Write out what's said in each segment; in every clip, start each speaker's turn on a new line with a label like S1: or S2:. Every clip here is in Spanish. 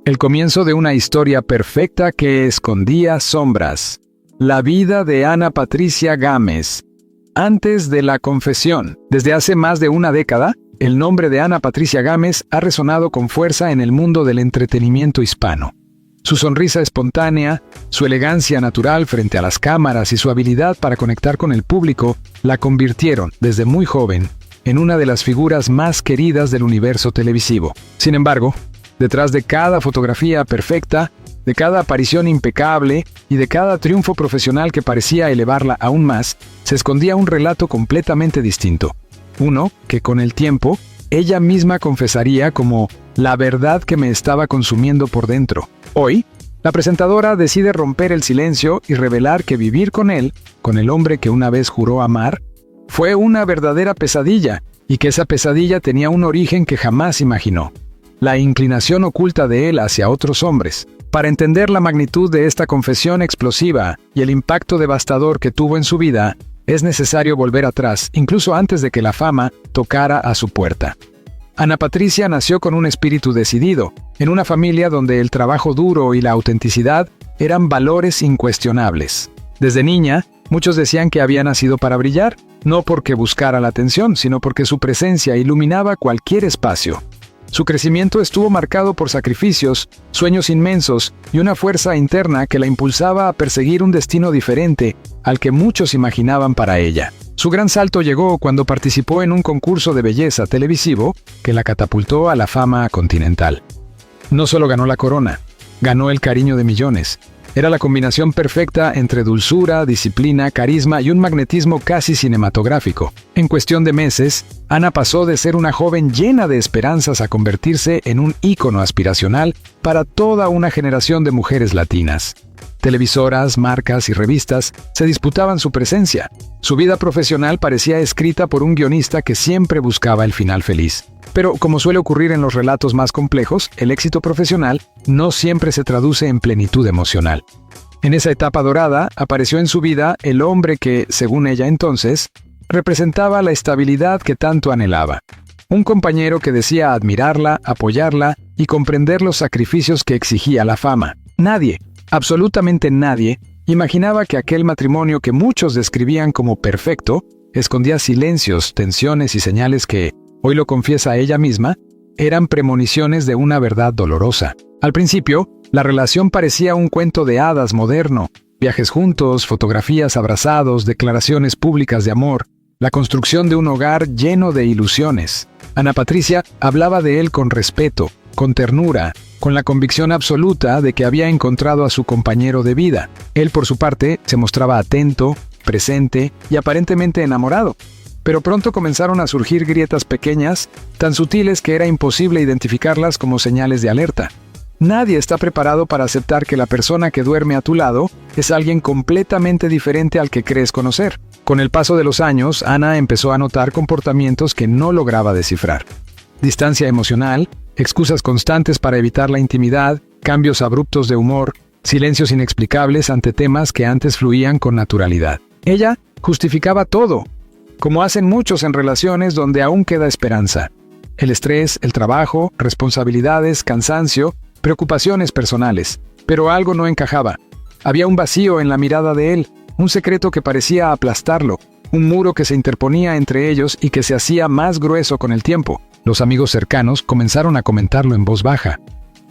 S1: El comienzo de una historia perfecta que escondía sombras. La vida de Ana Patricia Gámez. Antes de la confesión. Desde hace más de una década, el nombre de Ana Patricia Gámez ha resonado con fuerza en el mundo del entretenimiento hispano. Su sonrisa espontánea, su elegancia natural frente a las cámaras y su habilidad para conectar con el público la convirtieron, desde muy joven, en una de las figuras más queridas del universo televisivo. Sin embargo, detrás de cada fotografía perfecta, de cada aparición impecable y de cada triunfo profesional que parecía elevarla aún más, se escondía un relato completamente distinto. Uno que, con el tiempo, ella misma confesaría como la verdad que me estaba consumiendo por dentro. Hoy, la presentadora decide romper el silencio y revelar que vivir con él, con el hombre que una vez juró amar, fue una verdadera pesadilla, y que esa pesadilla tenía un origen que jamás imaginó: la inclinación oculta de él hacia otros hombres. Para entender la magnitud de esta confesión explosiva y el impacto devastador que tuvo en su vida, es necesario volver atrás, incluso antes de que la fama tocara a su puerta. Ana Patricia nació con un espíritu decidido, en una familia donde el trabajo duro y la autenticidad eran valores incuestionables. Desde niña, muchos decían que había nacido para brillar, no porque buscara la atención, sino porque su presencia iluminaba cualquier espacio. Su crecimiento estuvo marcado por sacrificios, sueños inmensos y una fuerza interna que la impulsaba a perseguir un destino diferente al que muchos imaginaban para ella. Su gran salto llegó cuando participó en un concurso de belleza televisivo que la catapultó a la fama continental. No solo ganó la corona, ganó el cariño de millones. Era la combinación perfecta entre dulzura, disciplina, carisma y un magnetismo casi cinematográfico. En cuestión de meses, Ana pasó de ser una joven llena de esperanzas a convertirse en un ícono aspiracional para toda una generación de mujeres latinas. Televisoras, marcas y revistas se disputaban su presencia. Su vida profesional parecía escrita por un guionista que siempre buscaba el final feliz. Pero, como suele ocurrir en los relatos más complejos, el éxito profesional no siempre se traduce en plenitud emocional. En esa etapa dorada, apareció en su vida el hombre que, según ella entonces, representaba la estabilidad que tanto anhelaba. Un compañero que decía admirarla, apoyarla y comprender los sacrificios que exigía la fama. Nadie, absolutamente nadie, imaginaba que aquel matrimonio que muchos describían como perfecto, escondía silencios, tensiones y señales que, hoy lo confiesa ella misma, eran premoniciones de una verdad dolorosa. Al principio, la relación parecía un cuento de hadas moderno: viajes juntos, fotografías abrazados, declaraciones públicas de amor, la construcción de un hogar lleno de ilusiones. Ana Patricia hablaba de él con respeto, con ternura, con la convicción absoluta de que había encontrado a su compañero de vida. Él, por su parte, se mostraba atento, presente y aparentemente enamorado. Pero pronto comenzaron a surgir grietas pequeñas, tan sutiles que era imposible identificarlas como señales de alerta. Nadie está preparado para aceptar que la persona que duerme a tu lado es alguien completamente diferente al que crees conocer. Con el paso de los años, Ana empezó a notar comportamientos que no lograba descifrar. Distancia emocional, excusas constantes para evitar la intimidad, cambios abruptos de humor, silencios inexplicables ante temas que antes fluían con naturalidad. Ella justificaba todo, como hacen muchos en relaciones donde aún queda esperanza. El estrés, el trabajo, responsabilidades, cansancio, preocupaciones personales. Pero algo no encajaba. Había un vacío en la mirada de él, un secreto que parecía aplastarlo, un muro que se interponía entre ellos y que se hacía más grueso con el tiempo. Los amigos cercanos comenzaron a comentarlo en voz baja.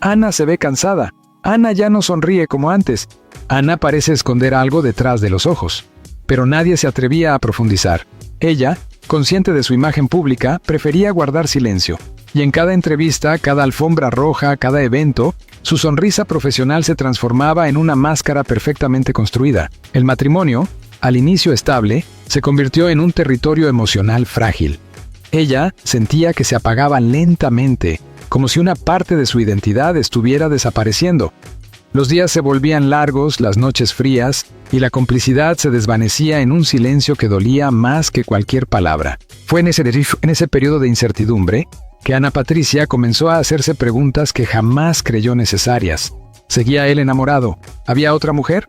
S1: Ana se ve cansada. Ana ya no sonríe como antes. Ana parece esconder algo detrás de los ojos. Pero nadie se atrevía a profundizar. Ella, consciente de su imagen pública, prefería guardar silencio. Y en cada entrevista, cada alfombra roja, cada evento, su sonrisa profesional se transformaba en una máscara perfectamente construida. El matrimonio, al inicio estable, se convirtió en un territorio emocional frágil. Ella sentía que se apagaba lentamente, como si una parte de su identidad estuviera desapareciendo. Los días se volvían largos, las noches frías, y la complicidad se desvanecía en un silencio que dolía más que cualquier palabra. Fue en ese periodo de incertidumbre que Ana Patricia comenzó a hacerse preguntas que jamás creyó necesarias. ¿Seguía él enamorado? ¿Había otra mujer?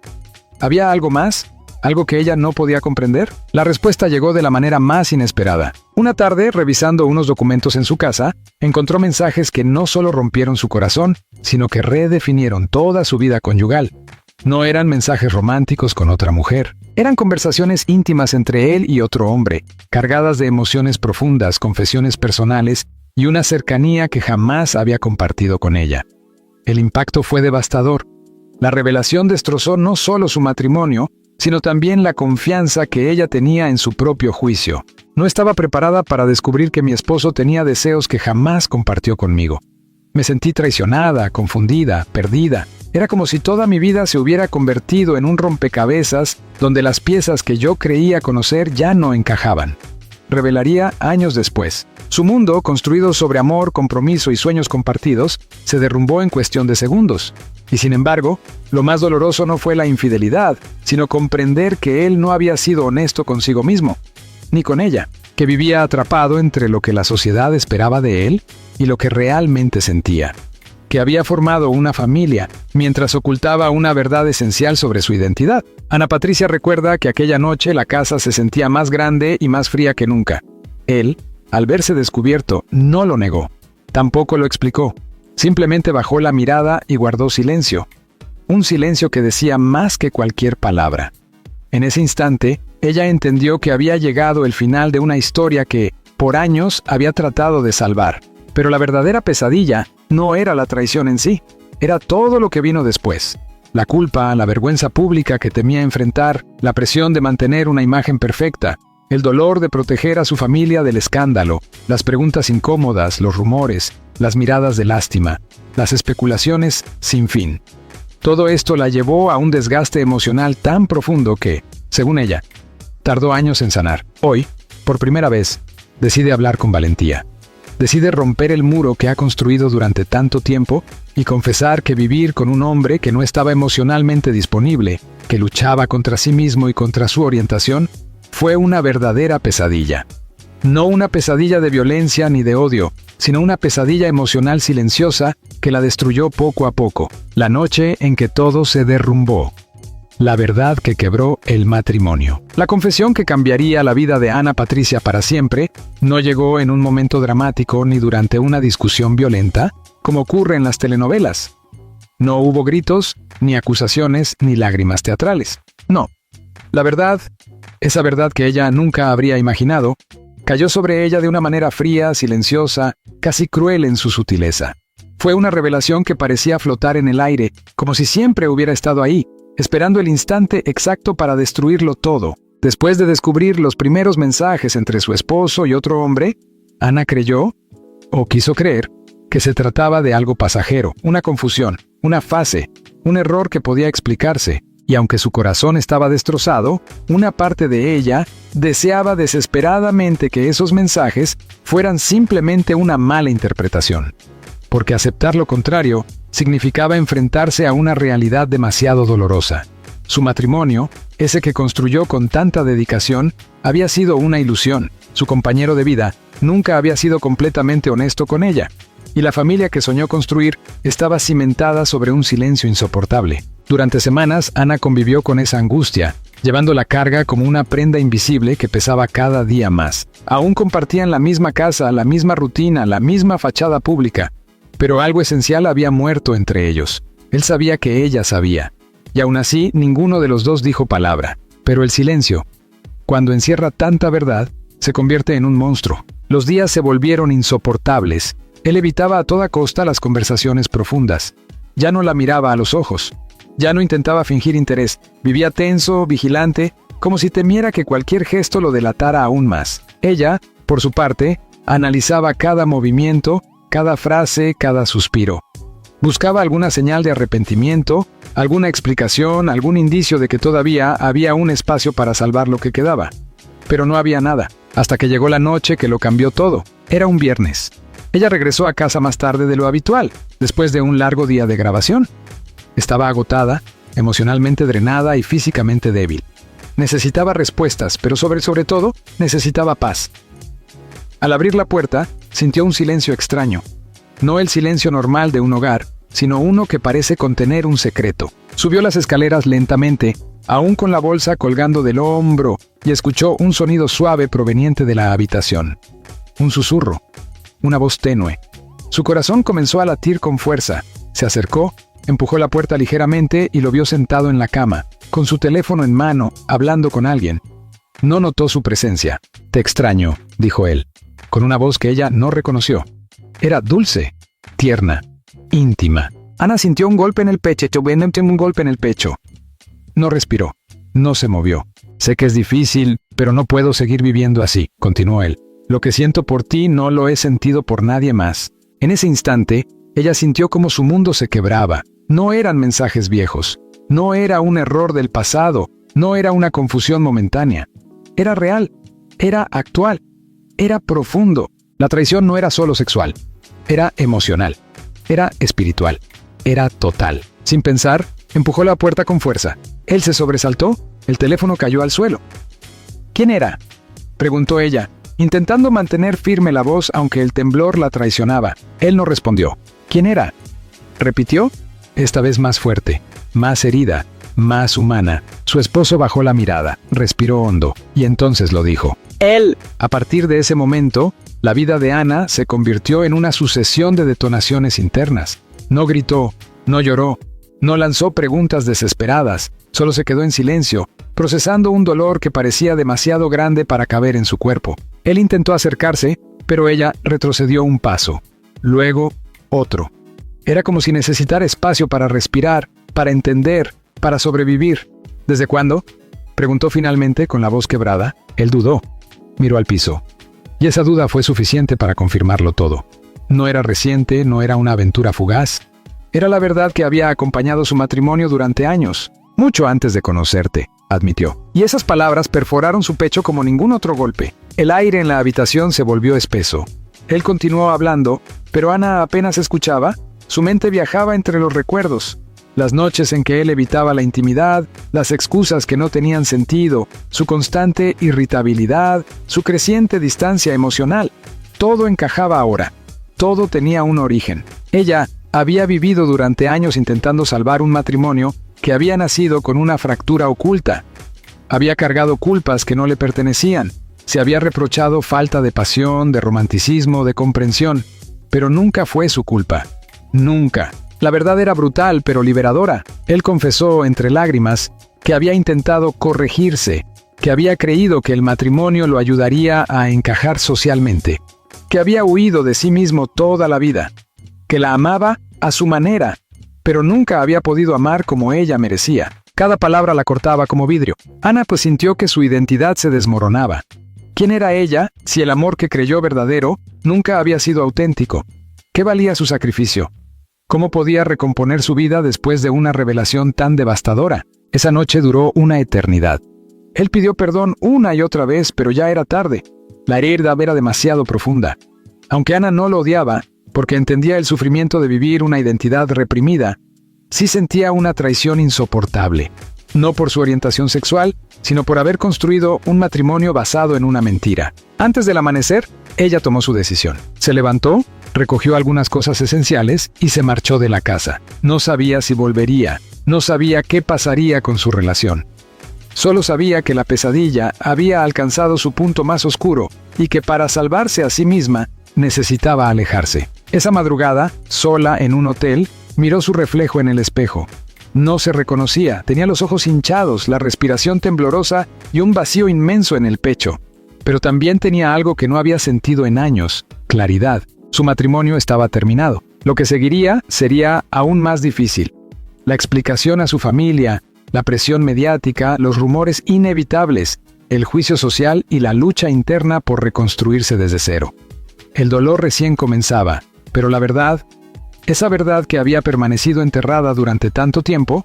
S1: ¿Había algo más? ¿Algo que ella no podía comprender? La respuesta llegó de la manera más inesperada. Una tarde, revisando unos documentos en su casa, encontró mensajes que no solo rompieron su corazón, sino que redefinieron toda su vida conyugal. No eran mensajes románticos con otra mujer. Eran conversaciones íntimas entre él y otro hombre, cargadas de emociones profundas, confesiones personales y una cercanía que jamás había compartido con ella. El impacto fue devastador. La revelación destrozó no solo su matrimonio, sino también la confianza que ella tenía en su propio juicio. No estaba preparada para descubrir que mi esposo tenía deseos que jamás compartió conmigo. Me sentí traicionada, confundida, perdida. Era como si toda mi vida se hubiera convertido en un rompecabezas donde las piezas que yo creía conocer ya no encajaban. Revelaría años después. Su mundo, construido sobre amor, compromiso y sueños compartidos, se derrumbó en cuestión de segundos. Y sin embargo, lo más doloroso no fue la infidelidad, sino comprender que él no había sido honesto consigo mismo, ni con ella, que vivía atrapado entre lo que la sociedad esperaba de él y lo que realmente sentía, que había formado una familia, mientras ocultaba una verdad esencial sobre su identidad. Ana Patricia recuerda que aquella noche la casa se sentía más grande y más fría que nunca. Él, al verse descubierto, no lo negó, tampoco lo explicó. Simplemente bajó la mirada y guardó silencio. Un silencio que decía más que cualquier palabra. En ese instante, ella entendió que había llegado el final de una historia que, por años, había tratado de salvar. Pero la verdadera pesadilla no era la traición en sí, era todo lo que vino después. La culpa, la vergüenza pública que temía enfrentar, la presión de mantener una imagen perfecta, el dolor de proteger a su familia del escándalo, las preguntas incómodas, los rumores, las miradas de lástima, las especulaciones sin fin. Todo esto la llevó a un desgaste emocional tan profundo que, según ella, tardó años en sanar. Hoy, por primera vez, decide hablar con valentía. Decide romper el muro que ha construido durante tanto tiempo y confesar que vivir con un hombre que no estaba emocionalmente disponible, que luchaba contra sí mismo y contra su orientación, fue una verdadera pesadilla. No una pesadilla de violencia ni de odio, sino una pesadilla emocional silenciosa que la destruyó poco a poco, la noche en que todo se derrumbó. La verdad que quebró el matrimonio. La confesión que cambiaría la vida de Ana Patricia para siempre no llegó en un momento dramático ni durante una discusión violenta, como ocurre en las telenovelas. No hubo gritos, ni acusaciones, ni lágrimas teatrales. No. La verdad, esa verdad que ella nunca habría imaginado, cayó sobre ella de una manera fría, silenciosa, casi cruel en su sutileza. Fue una revelación que parecía flotar en el aire, como si siempre hubiera estado ahí, esperando el instante exacto para destruirlo todo. Después de descubrir los primeros mensajes entre su esposo y otro hombre, Ana creyó, o quiso creer, que se trataba de algo pasajero, una confusión, una fase, un error que podía explicarse. Y aunque su corazón estaba destrozado, una parte de ella deseaba desesperadamente que esos mensajes fueran simplemente una mala interpretación. Porque aceptar lo contrario significaba enfrentarse a una realidad demasiado dolorosa. Su matrimonio, ese que construyó con tanta dedicación, había sido una ilusión. Su compañero de vida nunca había sido completamente honesto con ella. Y la familia que soñó construir estaba cimentada sobre un silencio insoportable. Durante semanas, Ana convivió con esa angustia, llevando la carga como una prenda invisible que pesaba cada día más. Aún compartían la misma casa, la misma rutina, la misma fachada pública, pero algo esencial había muerto entre ellos. Él sabía que ella sabía, y aún así ninguno de los dos dijo palabra. Pero el silencio, cuando encierra tanta verdad, se convierte en un monstruo. Los días se volvieron insoportables. Él evitaba a toda costa las conversaciones profundas. Ya no la miraba a los ojos. Ya no intentaba fingir interés. Vivía tenso, vigilante, como si temiera que cualquier gesto lo delatara aún más. Ella, por su parte, analizaba cada movimiento, cada frase, cada suspiro. Buscaba alguna señal de arrepentimiento, alguna explicación, algún indicio de que todavía había un espacio para salvar lo que quedaba. Pero no había nada, hasta que llegó la noche que lo cambió todo. Era un viernes. Ella regresó a casa más tarde de lo habitual, después de un largo día de grabación. Estaba agotada, emocionalmente drenada y físicamente débil. Necesitaba respuestas, pero sobre todo, necesitaba paz. Al abrir la puerta, sintió un silencio extraño. No el silencio normal de un hogar, sino uno que parece contener un secreto. Subió las escaleras lentamente, aún con la bolsa colgando del hombro, y escuchó un sonido suave proveniente de la habitación. Un susurro, una voz tenue. Su corazón comenzó a latir con fuerza. Se acercó, empujó la puerta ligeramente y lo vio sentado en la cama, con su teléfono en mano, hablando con alguien. No notó su presencia. «Te extraño», dijo él, con una voz que ella no reconoció. Era dulce, tierna, íntima. Ana sintió un golpe en el pecho, un golpe en el pecho. No respiró, no se movió. «Sé que es difícil, pero no puedo seguir viviendo así», continuó él. «Lo que siento por ti no lo he sentido por nadie más». En ese instante, ella sintió como su mundo se quebraba. No eran mensajes viejos, no era un error del pasado, no era una confusión momentánea. Era real, era actual, era profundo. La traición no era solo sexual, era emocional, era espiritual, era total. Sin pensar, empujó la puerta con fuerza. Él se sobresaltó, el teléfono cayó al suelo. «¿Quién era?», preguntó ella, intentando mantener firme la voz aunque el temblor la traicionaba. Él no respondió. «¿Quién era?», repitió, esta vez más fuerte, más herida, más humana. Su esposo bajó la mirada, respiró hondo, y entonces lo dijo. «Él». A partir de ese momento, la vida de Ana se convirtió en una sucesión de detonaciones internas. No gritó, no lloró, no lanzó preguntas desesperadas, solo se quedó en silencio, procesando un dolor que parecía demasiado grande para caber en su cuerpo. Él intentó acercarse, pero ella retrocedió un paso, luego otro. Era como si necesitara espacio para respirar, para entender, para sobrevivir. «¿Desde cuándo?», preguntó finalmente con la voz quebrada. Él dudó, miró al piso. Y esa duda fue suficiente para confirmarlo todo. No era reciente, no era una aventura fugaz. Era la verdad que había acompañado su matrimonio durante años, mucho antes de conocerte, admitió. Y esas palabras perforaron su pecho como ningún otro golpe. El aire en la habitación se volvió espeso. Él continuó hablando, pero Ana apenas escuchaba. Su mente viajaba entre los recuerdos. Las noches en que él evitaba la intimidad, las excusas que no tenían sentido, su constante irritabilidad, su creciente distancia emocional. Todo encajaba ahora. Todo tenía un origen. Ella había vivido durante años intentando salvar un matrimonio que había nacido con una fractura oculta. Había cargado culpas que no le pertenecían. Se había reprochado falta de pasión, de romanticismo, de comprensión. Pero nunca fue su culpa. Nunca. La verdad era brutal, pero liberadora. Él confesó entre lágrimas que había intentado corregirse, que había creído que el matrimonio lo ayudaría a encajar socialmente, que había huido de sí mismo toda la vida, que la amaba a su manera, pero nunca había podido amar como ella merecía. Cada palabra la cortaba como vidrio. Ana pues sintió que su identidad se desmoronaba. ¿Quién era ella si el amor que creyó verdadero nunca había sido auténtico? ¿Qué valía su sacrificio? ¿Cómo podía recomponer su vida después de una revelación tan devastadora? Esa noche duró una eternidad. Él pidió perdón una y otra vez, pero ya era tarde. La herida era demasiado profunda. Aunque Ana no lo odiaba, porque entendía el sufrimiento de vivir una identidad reprimida, sí sentía una traición insoportable. No por su orientación sexual, sino por haber construido un matrimonio basado en una mentira. Antes del amanecer, ella tomó su decisión. Se levantó, recogió algunas cosas esenciales y se marchó de la casa. No sabía si volvería, no sabía qué pasaría con su relación. Solo sabía que la pesadilla había alcanzado su punto más oscuro y que para salvarse a sí misma necesitaba alejarse. Esa madrugada, sola en un hotel, miró su reflejo en el espejo. No se reconocía, tenía los ojos hinchados, la respiración temblorosa y un vacío inmenso en el pecho. Pero también tenía algo que no había sentido en años: claridad. Su matrimonio estaba terminado. Lo que seguiría sería aún más difícil. La explicación a su familia, la presión mediática, los rumores inevitables, el juicio social y la lucha interna por reconstruirse desde cero. El dolor recién comenzaba, pero la verdad, esa verdad que había permanecido enterrada durante tanto tiempo,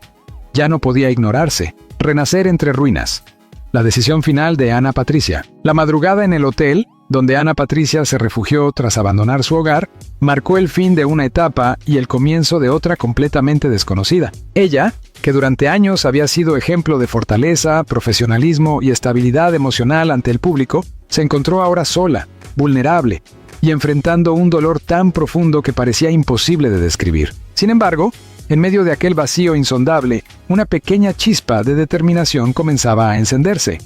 S1: ya no podía ignorarse. Renacer entre ruinas. La decisión final de Ana Patricia. La madrugada en el hotel, donde Ana Patricia se refugió tras abandonar su hogar, marcó el fin de una etapa y el comienzo de otra completamente desconocida. Ella, que durante años había sido ejemplo de fortaleza, profesionalismo y estabilidad emocional ante el público, se encontró ahora sola, vulnerable y enfrentando un dolor tan profundo que parecía imposible de describir. Sin embargo, En medio de aquel vacío insondable, una pequeña chispa de determinación comenzaba a encenderse.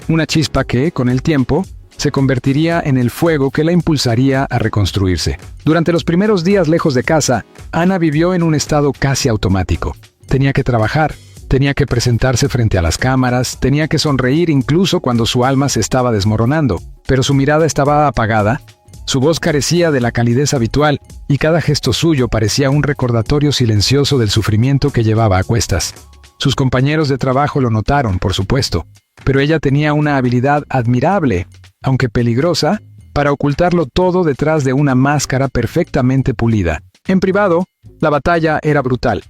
S1: Una chispa que, con el tiempo, se convertiría en el fuego que la impulsaría a reconstruirse. Durante los primeros días lejos de casa, Ana vivió en un estado casi automático. Tenía que trabajar, tenía que presentarse frente a las cámaras, tenía que sonreír incluso cuando su alma se estaba desmoronando, pero su mirada estaba apagada. Su voz carecía de la calidez habitual y cada gesto suyo parecía un recordatorio silencioso del sufrimiento que llevaba a cuestas. Sus compañeros de trabajo lo notaron, por supuesto, pero ella tenía una habilidad admirable, aunque peligrosa, para ocultarlo todo detrás de una máscara perfectamente pulida. En privado, la batalla era brutal.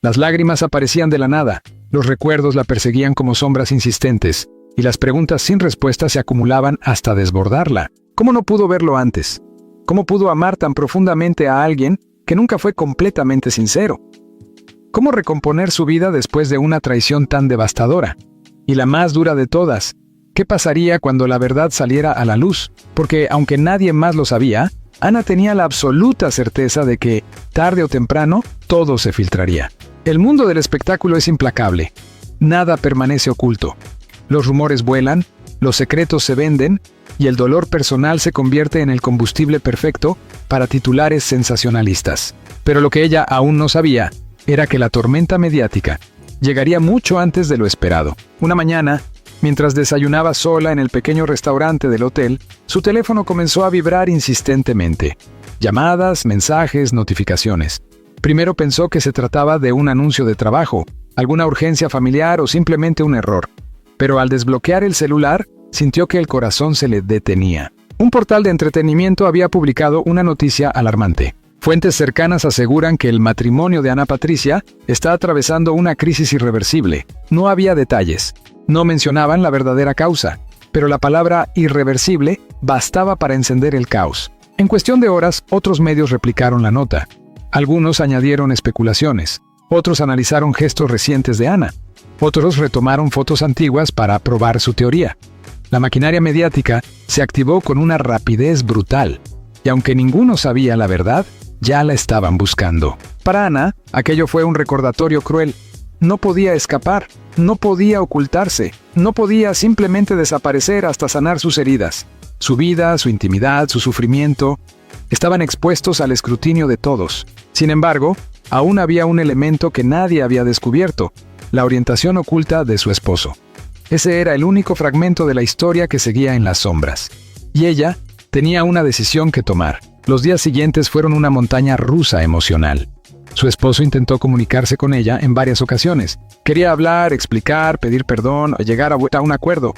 S1: Las lágrimas aparecían de la nada, los recuerdos la perseguían como sombras insistentes, y las preguntas sin respuesta se acumulaban hasta desbordarla. ¿Cómo no pudo verlo antes? ¿Cómo pudo amar tan profundamente a alguien que nunca fue completamente sincero? ¿Cómo recomponer su vida después de una traición tan devastadora? Y la más dura de todas, ¿qué pasaría cuando la verdad saliera a la luz? Porque, aunque nadie más lo sabía, Ana tenía la absoluta certeza de que, tarde o temprano, todo se filtraría. El mundo del espectáculo es implacable. Nada permanece oculto. Los rumores vuelan, los secretos se venden, y el dolor personal se convierte en el combustible perfecto para titulares sensacionalistas. Pero lo que ella aún no sabía era que la tormenta mediática llegaría mucho antes de lo esperado. Una mañana, mientras desayunaba sola en el pequeño restaurante del hotel, su teléfono comenzó a vibrar insistentemente. Llamadas, mensajes, notificaciones. Primero pensó que se trataba de un anuncio de trabajo, alguna urgencia familiar o simplemente un error. Pero al desbloquear el celular, sintió que el corazón se le detenía. Un portal de entretenimiento había publicado una noticia alarmante. Fuentes cercanas aseguran que el matrimonio de Ana Patricia está atravesando una crisis irreversible. No había detalles. No mencionaban la verdadera causa, pero la palabra irreversible bastaba para encender el caos. En cuestión de horas, otros medios replicaron la nota. Algunos añadieron especulaciones. Otros analizaron gestos recientes de Ana. Otros retomaron fotos antiguas para probar su teoría. La maquinaria mediática se activó con una rapidez brutal, y aunque ninguno sabía la verdad, ya la estaban buscando. Para Ana, aquello fue un recordatorio cruel. No podía escapar, no podía ocultarse, no podía simplemente desaparecer hasta sanar sus heridas. Su vida, su intimidad, su sufrimiento, estaban expuestos al escrutinio de todos. Sin embargo, aún había un elemento que nadie había descubierto: la orientación oculta de su esposo. Ese era el único fragmento de la historia que seguía en las sombras. Y ella tenía una decisión que tomar. Los días siguientes fueron una montaña rusa emocional. Su esposo intentó comunicarse con ella en varias ocasiones. Quería hablar, explicar, pedir perdón o llegar a un acuerdo.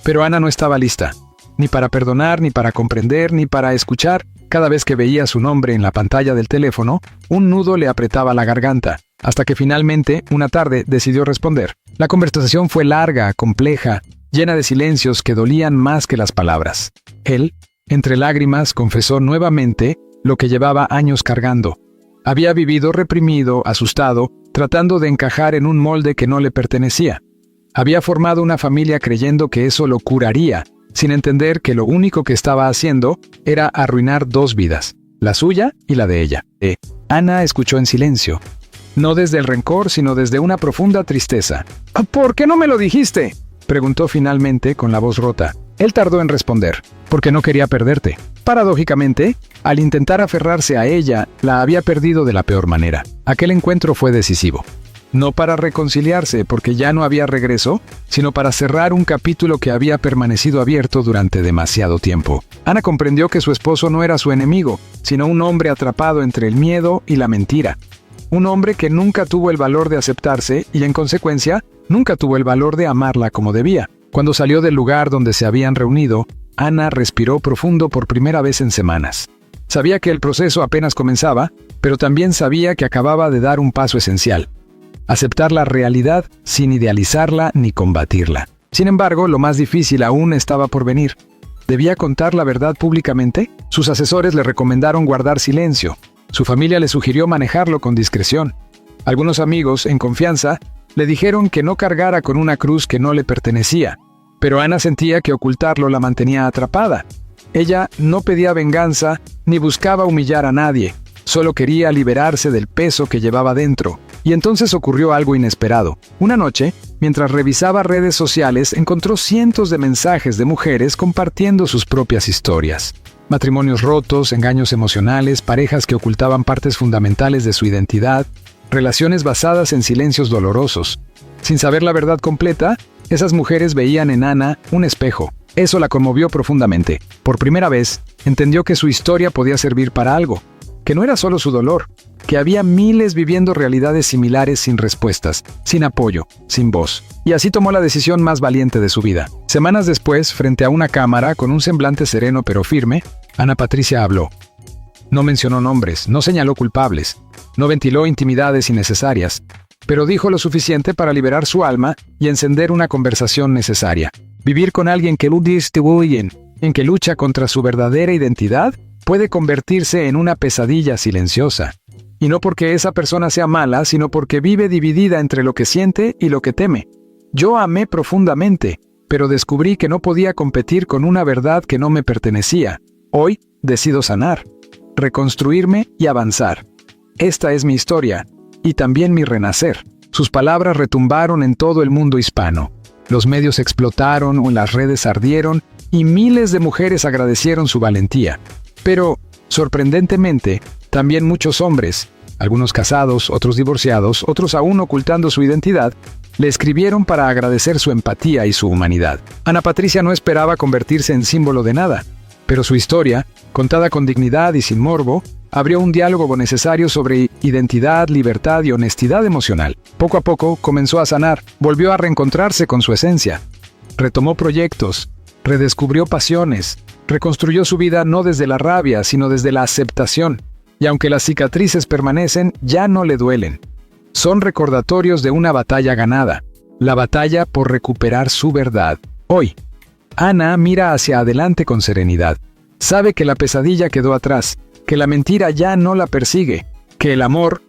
S1: Pero Ana no estaba lista, ni para perdonar, ni para comprender, ni para escuchar. Cada vez que veía su nombre en la pantalla del teléfono, un nudo le apretaba la garganta, hasta que finalmente, una tarde, decidió responder. La conversación fue larga, compleja, llena de silencios que dolían más que las palabras. Él, entre lágrimas, confesó nuevamente lo que llevaba años cargando. Había vivido reprimido, asustado, tratando de encajar en un molde que no le pertenecía. Había formado una familia creyendo que eso lo curaría, sin entender que lo único que estaba haciendo era arruinar dos vidas, la suya y la de ella. Ana escuchó en silencio, no desde el rencor, sino desde una profunda tristeza. ¿Por qué no me lo dijiste?, preguntó finalmente con la voz rota. Él tardó en responder, porque no quería perderte. Paradójicamente, al intentar aferrarse a ella, la había perdido de la peor manera. Aquel encuentro fue decisivo. No para reconciliarse, porque ya no había regreso, sino para cerrar un capítulo que había permanecido abierto durante demasiado tiempo. Ana comprendió que su esposo no era su enemigo, sino un hombre atrapado entre el miedo y la mentira. Un hombre que nunca tuvo el valor de aceptarse y, en consecuencia, nunca tuvo el valor de amarla como debía. Cuando salió del lugar donde se habían reunido, Ana respiró profundo por primera vez en semanas. Sabía que el proceso apenas comenzaba, pero también sabía que acababa de dar un paso esencial: aceptar la realidad sin idealizarla ni combatirla. Sin embargo, lo más difícil aún estaba por venir. ¿Debía contar la verdad públicamente? Sus asesores le recomendaron guardar silencio. Su familia le sugirió manejarlo con discreción. Algunos amigos, en confianza, le dijeron que no cargara con una cruz que no le pertenecía. Pero Ana sentía que ocultarlo la mantenía atrapada. Ella no pedía venganza ni buscaba humillar a nadie. Solo quería liberarse del peso que llevaba dentro. Y entonces ocurrió algo inesperado. Una noche, mientras revisaba redes sociales, encontró cientos de mensajes de mujeres compartiendo sus propias historias. Matrimonios rotos, engaños emocionales, parejas que ocultaban partes fundamentales de su identidad, relaciones basadas en silencios dolorosos. Sin saber la verdad completa, esas mujeres veían en Ana un espejo. Eso la conmovió profundamente. Por primera vez, entendió que su historia podía servir para algo, que no era solo su dolor, que había miles viviendo realidades similares sin respuestas, sin apoyo, sin voz. Y así tomó la decisión más valiente de su vida. Semanas después, frente a una cámara, con un semblante sereno pero firme, Ana Patricia habló. No mencionó nombres, no señaló culpables, no ventiló intimidades innecesarias, pero dijo lo suficiente para liberar su alma y encender una conversación necesaria. Vivir con alguien que en que lucha contra su verdadera identidad puede convertirse en una pesadilla silenciosa. Y no porque esa persona sea mala, sino porque vive dividida entre lo que siente y lo que teme. Yo amé profundamente, pero descubrí que no podía competir con una verdad que no me pertenecía. Hoy decido sanar, reconstruirme y avanzar. Esta es mi historia, y también mi renacer. Sus palabras retumbaron en todo el mundo hispano. Los medios explotaron, las redes ardieron, y miles de mujeres agradecieron su valentía. Pero, sorprendentemente, también muchos hombres, algunos casados, otros divorciados, otros aún ocultando su identidad, le escribieron para agradecer su empatía y su humanidad. Ana Patricia no esperaba convertirse en símbolo de nada, pero su historia, contada con dignidad y sin morbo, abrió un diálogo necesario sobre identidad, libertad y honestidad emocional. Poco a poco comenzó a sanar, volvió a reencontrarse con su esencia. Retomó proyectos, redescubrió pasiones, reconstruyó su vida no desde la rabia, sino desde la aceptación. Y aunque las cicatrices permanecen, ya no le duelen. Son recordatorios de una batalla ganada, la batalla por recuperar su verdad. Hoy, Ana mira hacia adelante con serenidad. Sabe que la pesadilla quedó atrás, que la mentira ya no la persigue, que el amor,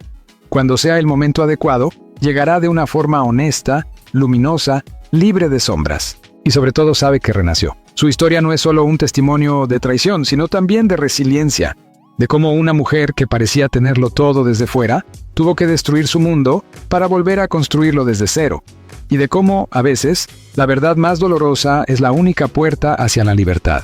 S1: cuando sea el momento adecuado, llegará de una forma honesta, luminosa, libre de sombras. Y sobre todo sabe que renació. Su historia no es solo un testimonio de traición, sino también de resiliencia, de cómo una mujer que parecía tenerlo todo desde fuera, tuvo que destruir su mundo para volver a construirlo desde cero, y de cómo, a veces, la verdad más dolorosa es la única puerta hacia la libertad.